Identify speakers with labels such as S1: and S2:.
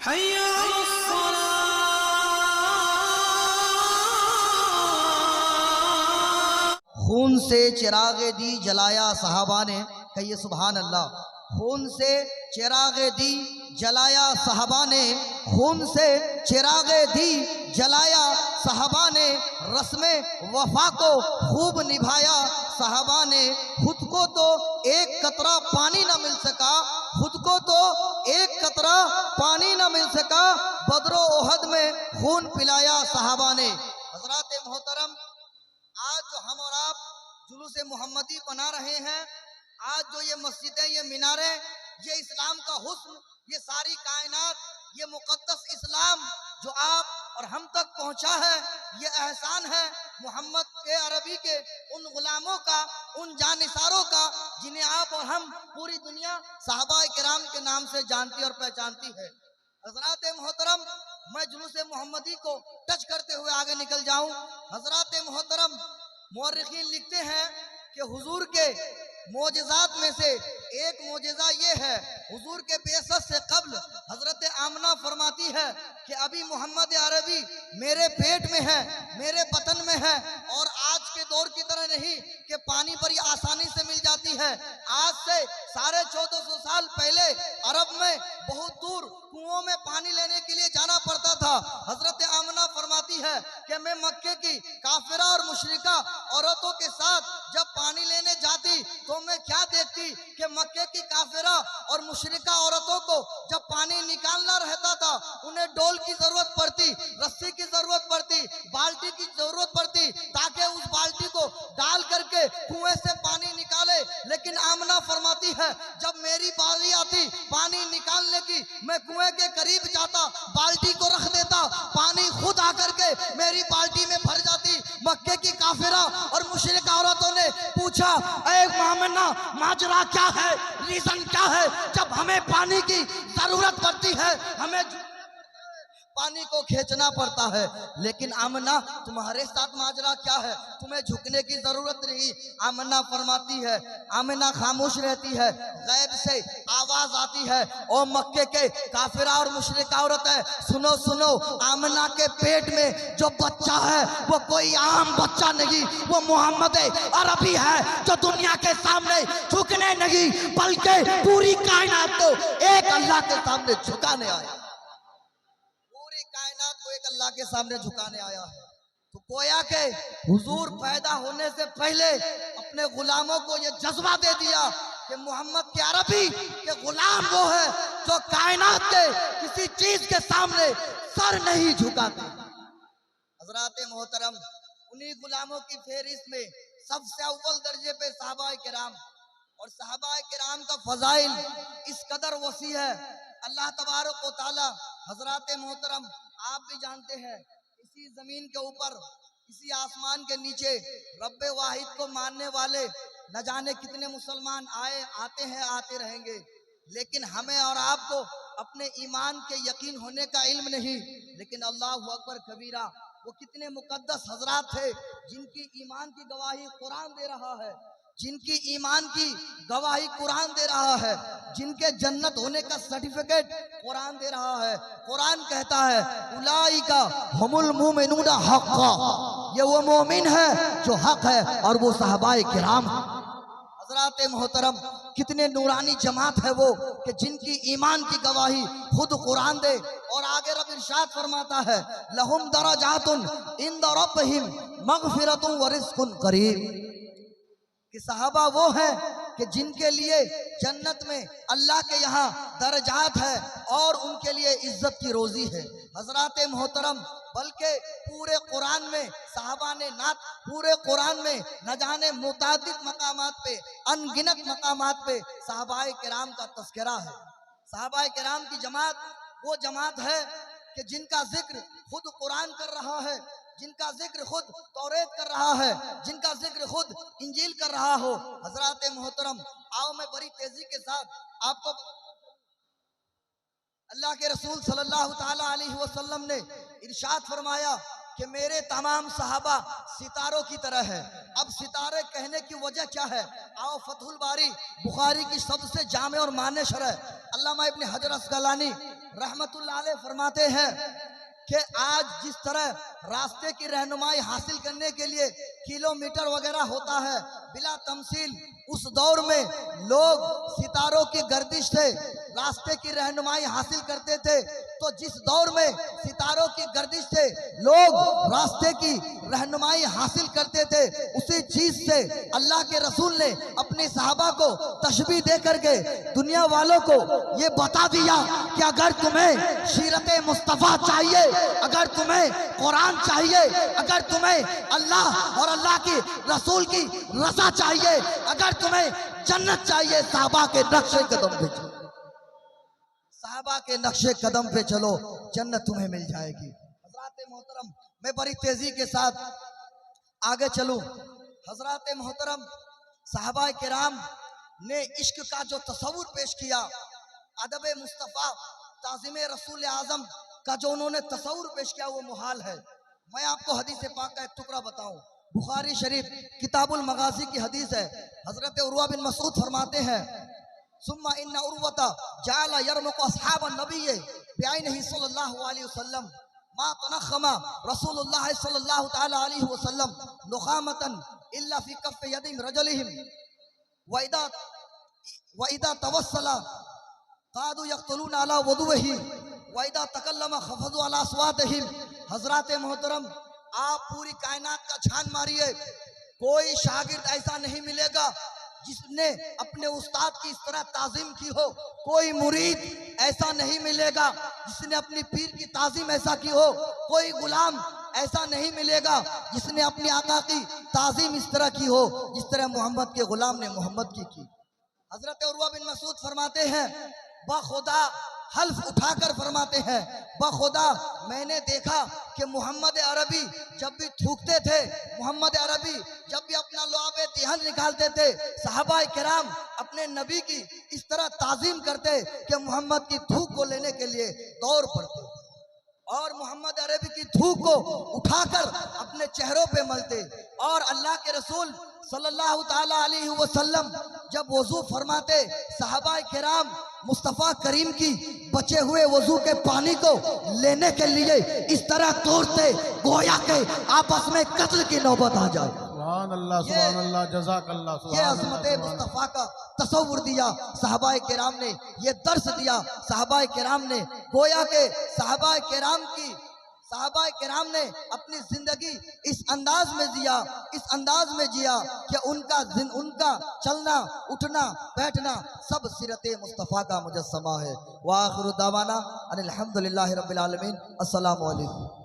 S1: हय्या अलस्सलाह।
S2: खून से चिरागे दी जलाया साहबा ने, कहिए सुभान अल्लाह। खून से चिरागे दी जलाया साहबा ने, खून से चिरागे दी जलाया साहबा ने, रस्मे वफा को खूब निभाया साहबा ने। खुद को तो एक कतरा पानी न मिल सका, खुद को तो एक कतरा पानी न मिल सका, बदरो ओहद में खून पिलाया साहबा ने। हजरात मोहतरम, आज जो हम और आप जुलूस मोहम्मदी बना रहे हैं, आज जो ये मस्जिदें, ये मीनारें, ये इस्लाम का हुस्न, ये सारी कायनात, ये मुकद्दस इस्लाम जो आप और हम तक पहुंचा है, ये एहसान है मोहम्मद के अरबी के उन गुलामों का, उन जानिसारों का, जिन्हें आप और हम पूरी दुनिया साहबा किराम के नाम से जानती और पहचानती है। हजरात मोहतरम, मैं जुलूस मोहम्मदी को टच करते हुए आगे निकल जाऊं। हजरात मोहतरम, मुअर्रिखीन लिखते हैं कि हुजूर के मोजज़ात में से एक मोजज़ा ये है, हुजूर के बेसत से कब्ल हजरत आमना फरमाती है कि अभी मोहम्मद अरबी मेरे पेट में है, मेरे बतन में है, और आज के दौर की तरह नहीं कि पानी बड़ी आसानी से मिल जाती है। आज से 1450 साल पहले अरब में बहुत दूर कुओं में पानी लेने के लिए जाना पड़ता था। हजरत आमना फरमाती है कि मैं मक्के की काफिरा और मुशरिका औरतों के साथ जब पानी लेने जाती तो मैं क्या देखती कि मक्के की काफिरा और मुशरिका औरतों को जब पानी निकालना रहता था, उन्हें डोल की जरूरत पड़ती, रस्सी की जरूरत पड़ती, बाल्टी की जरूरत पड़ती, ताकि उस बाल्टी को डाल करके कुएं से पानी निकाले। लेकिन आमना फरमाती है जब मेरी बारी आती पानी निकालने की, मैं कुएं के करीब जाता, बाल्टी को रख देता, पानी खुद आकर के मेरी बाल्टी में भर जाती। मक्के की काफिरा और मुशरिका औरतों ने पूछा, ऐ मामना, माजरा क्या है, रीजन क्या है, जब हमें पानी की जरूरत पड़ती है हमें पानी को खींचना पड़ता है, लेकिन आमना तुम्हारे साथ माजरा क्या है, तुम्हें झुकने की जरूरत नहीं। आमना फरमाती है, आमना खामोश रहती है, गैब से आवाज आती है, ओ मक्के के काफिरा और मुशरिका औरत है, सुनो सुनो, आमना के पेट में जो बच्चा है वो कोई आम बच्चा नहीं, वो मोहम्मद अरबी है, जो दुनिया के सामने झुकने नहीं बल्कि पूरी कायनात को एक अल्लाह के सामने झुकाने आया, कायनात को एक अल्लाह के सामने झुकाने आया है। तो गोया के हुजूर पैदा होने से पहले अपने गुलामों को यह जज्बा दे दिया कि मोहम्मद के अरबी के गुलाम वो है जो कायनात के किसी चीज के सामने सर नहीं झुकाते। हजरात मोहतरम, उन्हीं गुलामों की फेहरिस्त में सबसे अव्वल दर्जे पे साहबा किराम, और साहबा किराम का फजाइल इस कदर वसी है। अल्लाह तबारक व तआला, हजरात मोहतरम, आप भी जानते हैं, इसी जमीन के ऊपर, इसी आसमान के नीचे रब्बे वाहिद को मानने वाले न जाने कितने मुसलमान आए, आते हैं, आते रहेंगे, लेकिन हमें और आपको अपने ईमान के यकीन होने का इल्म नहीं। लेकिन अल्लाहु अकबर कबीरा, वो कितने मुकद्दस हजरात थे जिनकी ईमान की गवाही कुरान दे रहा है, जिनकी ईमान की गवाही कुरान दे रहा है, जिनके जन्नत होने का सर्टिफिकेट कुरान दे रहा है। कुरान कहता है, उलाइका हुमुल मुमिनून हक़्क़ा, ये वो मोमिन है जो हक है, और वो साहबाए किराम। हजरात मोहतरम, कितने नूरानी जमात है वो कि जिनकी ईमान की गवाही खुद कुरान दे। और आगे रब इरशाद फरमाता है, लहुम दरजातुन इंद रब्बिहिम मगफिरतुन व रिज़्कुन करीम, कि साहबा वो है कि जिनके लिए जन्नत में अल्लाह के यहाँ दर्जात है और उनके लिए इज्जत की रोजी है। हजरात मोहतरम, बल्कि पूरे कुरान में साहबा ने नात, पूरे कुरान में न जाने मुतादिद मकामात पे, अनगिनत मकामात पे साहबाए किराम का तस्करा है। साहबाए किराम की जमात वो जमात है कि जिनका जिक्र खुद कुरान कर रहा है, जिनका जिक्र खुद तौरेत कर रहा है, जिनका जिक्र खुद इंजील कर रहा हो। हजरात मोहतरम, आओ मैं बड़ी तेजी के साथ आपको, अल्लाह के रसूल सल्लल्लाहु ताला अलैहि वसल्लम ने इरशाद फरमाया कि मेरे तमाम सहाबा सितारों की तरह है। अब सितारे कहने की वजह क्या है, आओ फतहुल बारी बुखारी की सबसे जामे और माने शरह अल्लामा इब्न हजर अस्कलानी रहमतुल्लाह अलैह फरमाते हैं कि आज जिस तरह रास्ते की रहनुमाई हासिल करने के लिए किलोमीटर वगैरह होता है, बिला तमसील उस दौर में लोग सितारों की गर्दिश से रास्ते की रहनुमाई हासिल करते थे। तो जिस दौर में सितारों की गर्दिश से लोग रास्ते की रहनुमाई हासिल करते थे, उसी चीज से अल्लाह के रसूल ने अपने सहाबा को तशबीह दे करके दुनिया वालों को ये बता दिया कि अगर तुम्हें सीरत मुस्तफ़ा चाहिए, अगर तुम्हें कुरान चाहिए, अगर तुम्हें अल्लाह और अल्लाह की रसूल की रज़ा चाहिए, अगर तुम्हें जन्नत चाहिए, सहाबा के नक्शे कदम पे चलो, सहाबा के नक्शे कदम पे चलो, जन्नत तुम्हें मिल जाएगी। हजरात मोहतरम, मैं बड़ी तेजी के साथ आगे चलूं। हजरात मोहतरम, सहाबा किराम ने इश्क का जो तस्वुर पेश किया, अदब मुस्तफ़ा ताज़ीम रसूल आज़म का जो उन्होंने तस्वुर पेश किया, वो मुहाल है। मैं आपको हदीस पाक का एक टुकड़ा बताऊं। बुखारी शरीफ किताबुल मगाज़ी की हदीस है। हजरत उर्वा बिन मसूद फरमाते हैं, सुम्मा इन्ना उर्वता जाला यरमुकु अस्हाबन नबी बिआइनिही सल्लल्लाहु अलैहि वसल्लम मा तनखमा रसूलुल्लाह सल्लल्लाहु तआला अलैहि वसल्लम नुखामतन इल्ला फी कफ यदिम रजलिहिम वइदा तवस्सला कादू यक्तलूना अला वुदुही वइदा तकल्लमा खफदू अला अस्वातिहिम। हजरात मोहतरम, आप पूरी कायनात का छान मारिए, कोई शागिर्द ऐसा नहीं मिलेगा जिसने अपने उस्ताद की इस तरह ताजीम की हो, कोई मुरीद ऐसा नहीं मिलेगा जिसने अपनी पीर की ताजीम ऐसा की हो, कोई गुलाम ऐसा नहीं मिलेगा जिसने अपनी आका की ताजीम इस तरह की हो जिस तरह मोहम्मद के गुलाम ने मोहम्मद की। हजरत उर्वा बिन मसूद फरमाते हैं, बखुदा हल्फ उठाकर फरमाते हैं, बखुदा मैंने देखा कि मोहम्मद अरबी जब भी थूकते थे, मोहम्मद अरबी जब भी अपना लुआब तिहन निकालते थे, सहाबा किराम अपने नबी की इस तरह ताजीम करते कि मोहम्मद की थूक को लेने के लिए दौड़ पड़ते और मोहम्मद अरबी की थूक को उठाकर अपने चेहरों पे मलते। और अल्लाह के रसूल सल्लल्लाहु ताला अलैहि वसल्लम जब वजू फरमाते, सहाबा किराम मुस्तफ़ा करीम की बचे हुए वजू के पानी को लेने के लिए इस तरह तोड़ते गोया के आपस में कत्ल की नौबत आ जाए।
S3: सुभान अल्लाह, सुभान अल्लाह, जज़ाकल्लाह।
S2: ये अज़मत मुस्तफ़ा का तसव्वुर दिया सहाबा किराम ने, ये दर्स दिया सहाबा किराम ने। गोया के सहाबा किराम ने अपनी जिंदगी इस अंदाज में जिया, इस अंदाज में जिया कि उनका चलना उठना बैठना सब सीरत मुस्तफ़ा का मुजस्समा है। व आखिरु दावाना अनिल हम्दुलिल्लाहि रब्बिल आलमीन। अस्सलामु अलैकुम।